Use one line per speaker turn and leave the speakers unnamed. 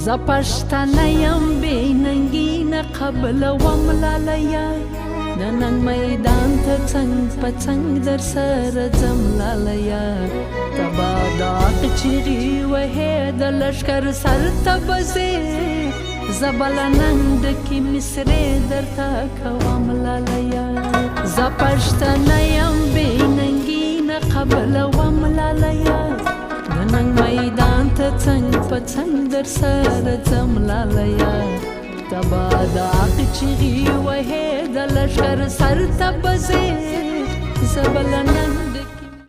زه پښتنه یم بې ننګي نه قبلوم لالیه د ننګ میدان ته څنګ په څنګ در سره ځم لالیه ته به دا چیغې وهې د لښکر سر ته به ځې زه به له ننګ ډکې مصرې درته کوم لالیه زه پښتنه یم بې ننګي نه قبلوم لالیه د ننګ میدان ته څنګ په څنګ در سره ځم لالیه ته به د حق چیغې وهې د لښکر سر ته به ځې زه به له ننګ